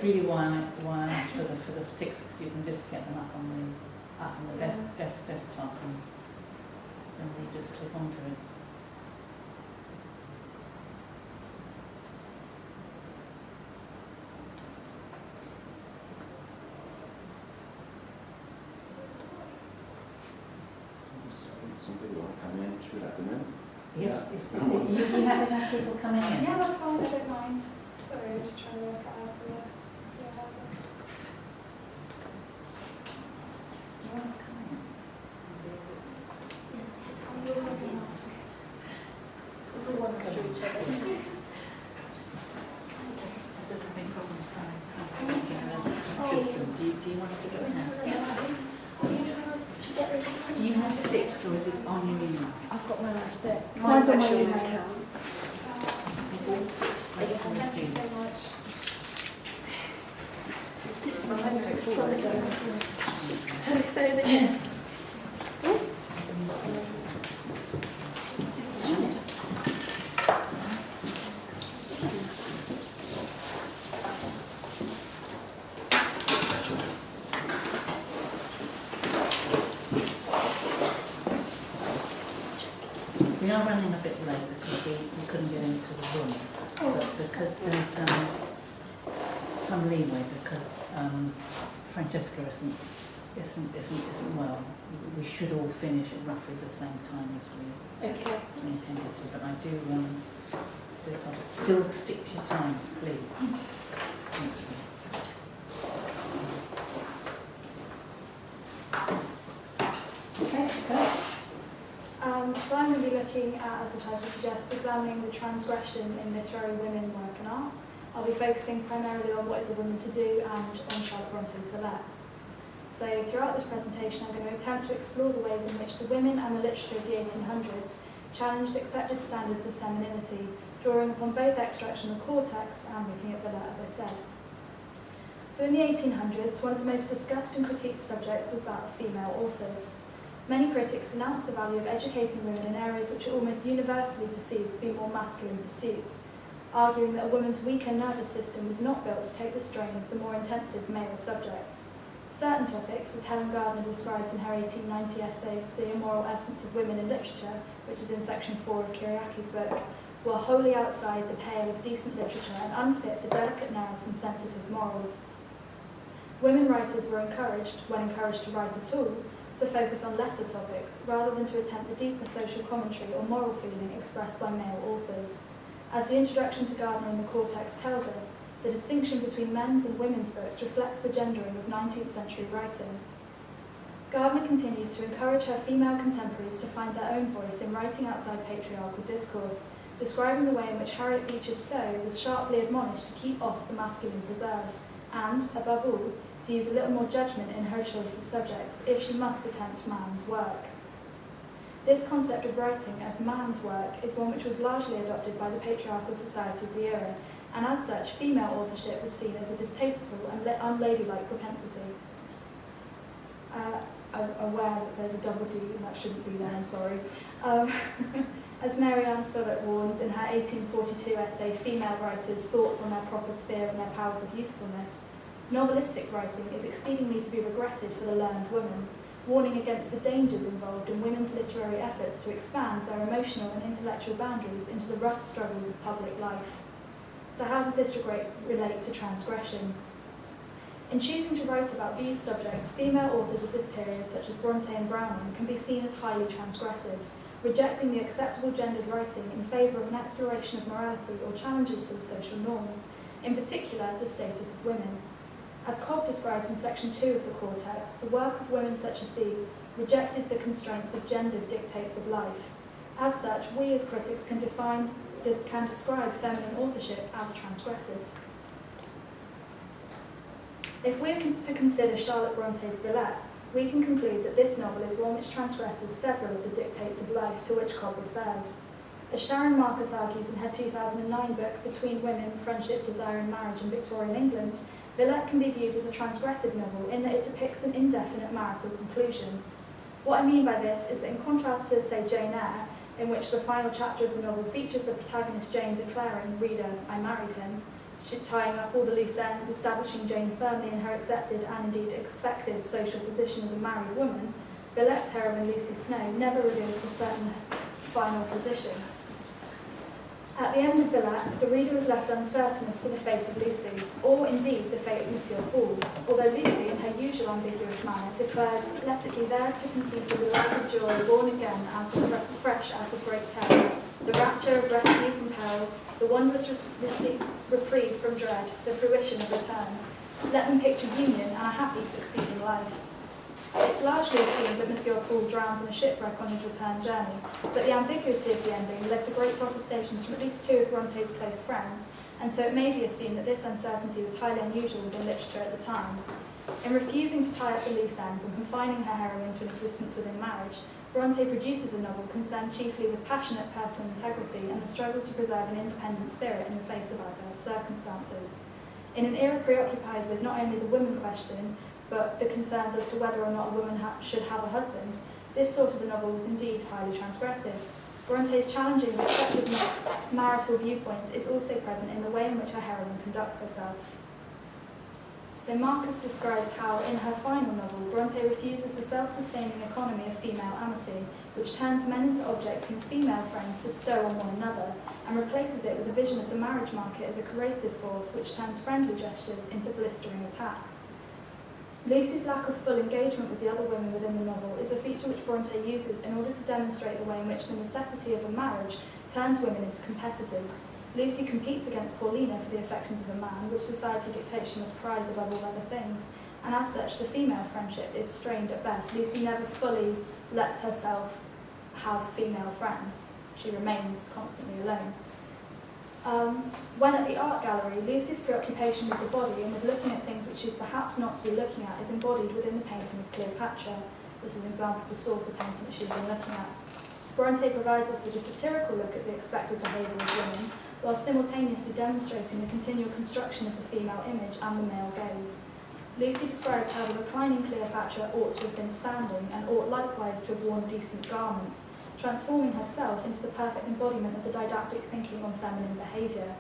really why I asked for the sticks, because you can just get them up on the desktop, and then you just click onto it. Some people want to come in, should we let them in? Yeah. You have enough people coming in? Yeah, that's fine, I don't mind. Sorry, I'm just trying to work out how to work. Do you want to come in? Everyone after each other. There's been problems trying to system. Do you want to go now? Yes, please. Do you have sticks, or is it on your email? I've got mine on a stick. Mine's on my actually email on account. Thank you so much. This is my straightforward. Say it again. We are running a bit late because we couldn't get into the room, but because there's some leeway, because Francesca isn't well. We should all finish at roughly the same time as we intended to, but I do still stick to your times, please. Thank you. Okay. So I'm going to be looking at, as the title suggests, examining the transgression in literary women work and art. I'll be focusing primarily on what is a woman to do and on Charlotte Bronte's Villette. So throughout this presentation, I'm going to attempt to explore the ways in which the women and the literature of the 1800s challenged accepted standards of femininity, drawing upon both extracts from the core text and looking at Villette, as I said. So in the 1800s, one of the most discussed and critiqued subjects was that of female authors. Many critics denounced the value of educating women in areas which are almost universally perceived to be more masculine pursuits, arguing that a woman's weaker nervous system was not built to take the strain of the more intensive male subjects. Certain topics, as Helen Gardner describes in her 1890 essay, The Immoral Essence of Women in Literature, which is in section 4 of Kyriaki's book, were wholly outside the pale of decent literature and unfit for delicate nerves and sensitive morals. Women writers were encouraged, when encouraged to write at all, to focus on lesser topics, rather than to attempt the deeper social commentary or moral feeling expressed by male authors. As the introduction to Gardner in the core text tells us, the distinction between men's and women's books reflects the gendering of 19th century writing. Gardner continues to encourage her female contemporaries to find their own voice in writing outside patriarchal discourse, describing the way in which Harriet Beecher Stowe was sharply admonished to keep off the masculine preserve, and, above all, to use a little more judgment in her choice of subjects if she must attempt man's work. This concept of writing as man's work is one which was largely adopted by the patriarchal society of the era, and as such, female authorship was seen as a distasteful and unladylike propensity. I'm aware that there's a double D and that shouldn't be there, I'm sorry. As Mary Ann Stoddart warns in her 1842 essay, Female Writers, Thoughts on Their Proper Sphere and Their Powers of Usefulness, novelistic writing is exceedingly to be regretted for the learned woman, warning against the dangers involved in women's literary efforts to expand their emotional and intellectual boundaries into the rough struggles of public life. So how does this relate to transgression? In choosing to write about these subjects, female authors of this period, such as Bronte and Browning, can be seen as highly transgressive, rejecting the acceptable gendered writing in favour of an exploration of morality or challenges to the social norms, in particular the status of women. As Cobb describes in section 2 of the core text, the work of women such as these rejected the constraints of gendered dictates of life. As such, we as critics can describe feminine authorship as transgressive. If we're to consider Charlotte Bronte's Villette, we can conclude that this novel is one which transgresses several of the dictates of life to which Cobb refers. As Sharon Marcus argues in her 2009 book, Between Women, Friendship, Desire and Marriage in Victorian England, Villette can be viewed as a transgressive novel in that it depicts an indefinite marital conclusion. What I mean by this is that in contrast to, say, Jane Eyre, in which the final chapter of the novel features the protagonist Jane declaring, "Reader, I married him," tying up all the loose ends, establishing Jane firmly in her accepted and indeed expected social position as a married woman, Villette's heroine Lucy Snow never reveals a certain final position. At the end of Villette, the reader is left uncertain as to the fate of Lucy, or indeed the fate of Monsieur Paul, although Lucy, in her usual ambiguous manner, declares, "Let it be theirs to conceive the delight of joy born again fresh out of great terror, the rapture of rescue from peril, the wondrous reprieve from dread, the fruition of return. Let them picture union and a happy succeeding life." It's largely assumed that Monsieur Paul drowns in a shipwreck on his return journey, but the ambiguity of the ending led to great protestations from at least two of Bronte's close friends, and so it may be assumed that this uncertainty was highly unusual within literature at the time. In refusing to tie up the loose ends and confining her heroine to an existence within marriage, Bronte produces a novel concerned chiefly with passionate personal integrity and the struggle to preserve an independent spirit in the face of adverse circumstances. In an era preoccupied with not only the woman question, but the concerns as to whether or not a woman should have a husband, this sort of a novel was indeed highly transgressive. Bronte's challenging of accepted marital viewpoints is also present in the way in which her heroine conducts herself. So Marcus describes how, in her final novel, Bronte refuses the self-sustaining economy of female amity, which turns men into objects whom female friends bestow on one another, and replaces it with a vision of the marriage market as a corrosive force which turns friendly gestures into blistering attacks. Lucy's lack of full engagement with the other women within the novel is a feature which Bronte uses in order to demonstrate the way in which the necessity of a marriage turns women into competitors. Lucy competes against Paulina for the affections of a man, which society dictates she must prize above all other things, and as such the female friendship is strained at best. Lucy never fully lets herself have female friends. She remains constantly alone. When at the art gallery, Lucy's preoccupation with the body and with looking at things which she's perhaps not to be looking at is embodied within the painting of Cleopatra. This is an example of the sort of painting that she's been looking at. Bronte provides us with a satirical look at the expected behaviour of women, while simultaneously demonstrating the continual construction of the female image and the male gaze. Lucy describes how the reclining Cleopatra ought to have been standing and ought likewise to have worn decent garments, transforming herself into the perfect embodiment of the didactic thinking on feminine behaviour.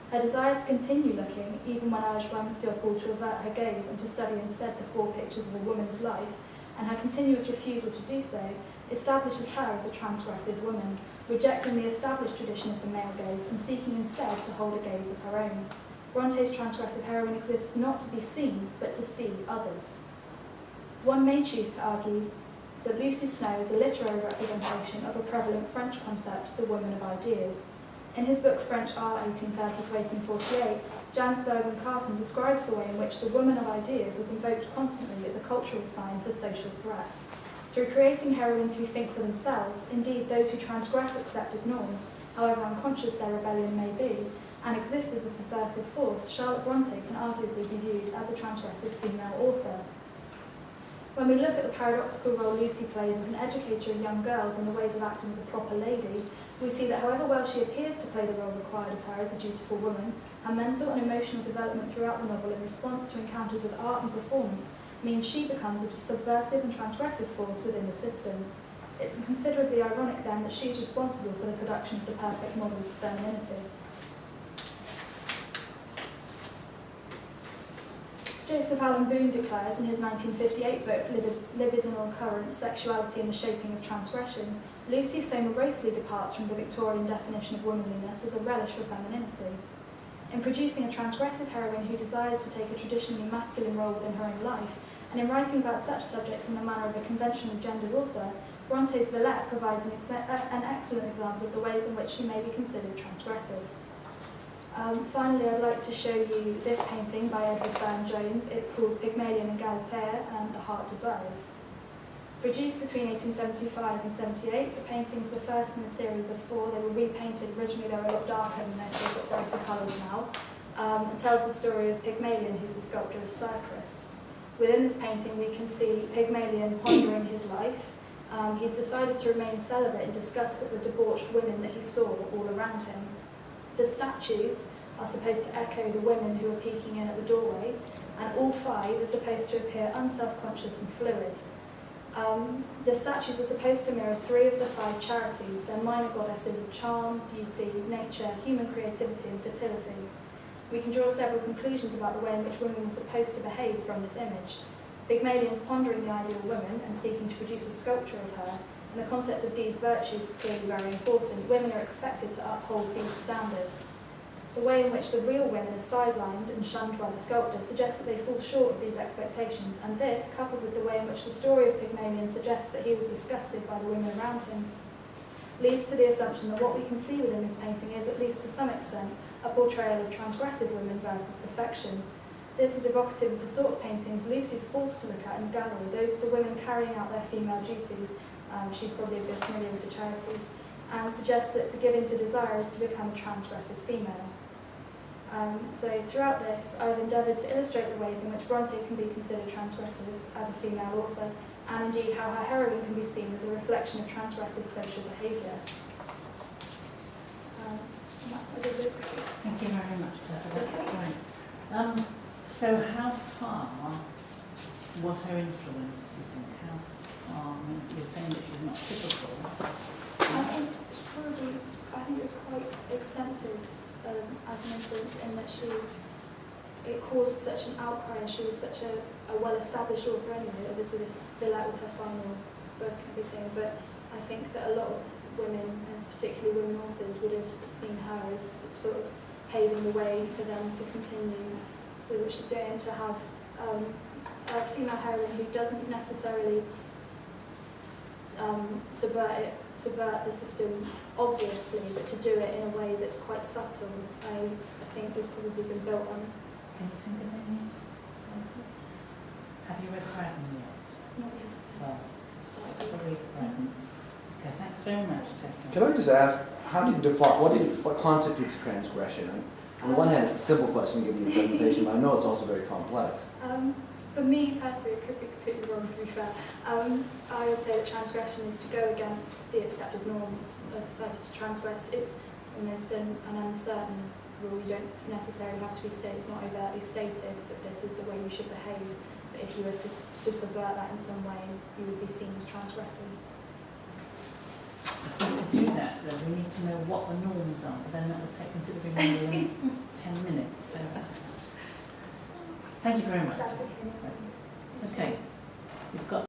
Her desire to continue looking, even when urged by Monsieur Paul to avert her gaze and to study instead the four pictures of a woman's life, and her continuous refusal to do so, establishes her as a transgressive woman, rejecting the established tradition of the male gaze and seeking instead to hold a gaze of her own. Bronte's transgressive heroine exists not to be seen, but to see others. One may choose to argue that Lucy Snow is a literary representation of a prevalent French concept, the woman of ideas. In his book French Art 1830 to 1848, Jansberg and Carton describes the way in which the woman of ideas was invoked constantly as a cultural sign for social threat. Through creating heroines who think for themselves, indeed those who transgress accepted norms, however unconscious their rebellion may be, and exist as a subversive force, Charlotte Bronte can arguably be viewed as a transgressive female author. When we look at the paradoxical role Lucy plays as an educator of young girls in the ways of acting as a proper lady, we see that however well she appears to play the role required of her as a dutiful woman, her mental and emotional development throughout the novel in response to encounters with art and performance means she becomes a subversive and transgressive force within the system. It's considerably ironic then that she's responsible for the production of the perfect models of femininity. Joseph Allen Boone declares in his 1958 book, Libidinal Currents, Sexuality and the Shaping of Transgression, Lucy so morosely departs from the Victorian definition of womanliness as a relish for femininity. In producing a transgressive heroine who desires to take a traditionally masculine role within her own life, and in writing about such subjects in the manner of a conventional gendered author, Bronte's Villette provides an excellent example of the ways in which she may be considered transgressive. Finally, I'd like to show you this painting by Edward Burne-Jones. It's called Pygmalion and Galatea and The Heart Desires. Produced between 1875 and 78, the painting was the first in a series of 4. They were repainted. Originally they were a lot darker than this, they've got brighter colours now. And tells the story of Pygmalion, who's the sculptor of Cyprus. Within this painting we can see Pygmalion pondering his life. He's decided to remain celibate in disgust at the debauched women that he saw all around him. The statues are supposed to echo the women who are peeking in at the doorway, and all 5 are supposed to appear unself-conscious and fluid. The statues are supposed to mirror 3 of the 5 charities. They're minor goddesses of charm, beauty, nature, human creativity and fertility. We can draw several conclusions about the way in which women were supposed to behave from this image. Pygmalion's pondering the ideal woman and seeking to produce a sculpture of her, and the concept of these virtues is clearly very important. Women are expected to uphold these standards. The way in which the real women are sidelined and shunned by the sculptor suggests that they fall short of these expectations, and this, coupled with the way in which the story of Pygmalion suggests that he was disgusted by the women around him, leads to the assumption that what we can see within this painting is, at least to some extent, a portrayal of transgressive women versus perfection. This is evocative of the sort of paintings Lucy's forced to look at in the gallery, those of the women carrying out their female duties. She'd probably be familiar with the charities, and suggests that to give in to desire is to become a transgressive female. So throughout this, I've endeavoured to illustrate the ways in which Bronte can be considered transgressive as a female author, and indeed how her heroine can be seen as a reflection of transgressive social behaviour. And that's my video. Thank you very much, Tessa. That's Okay. great. So how far was her influence, do you think? How far, I mean, you're saying that she's not typical. I think it was quite extensive as an influence in that it caused such an outcry, and she was such a well-established author anyway. Obviously this Villette was her final book and everything, but I think that a lot of women, and particularly women authors, would have seen her as sort of paving the way for them to continue with what she's doing, to have a female heroine who doesn't necessarily subvert the system obviously, but to do it in a way that's quite subtle, I think has probably been built on. Can you think of any? Have you read Brighton yet? Not yet. Well, read Brighton. Okay, thanks very much, Tessa. Can I just ask, how do you define, what constitutes transgression? On the one hand, it's a simple question given the presentation, but I know it's also very complex. For me personally, it could be completely wrong to be fair. I would say that transgression is to go against the accepted norms of society. To transgress is almost an uncertain rule. You don't necessarily have to be stated, it's not overtly stated that this is the way you should behave. But if you were to subvert that in some way, you would be seen as transgressive. So to do that, though, we need to know what the norms are, but then that would take considerably more than 10 minutes. So, thank you very much. That's okay. Okay, we've got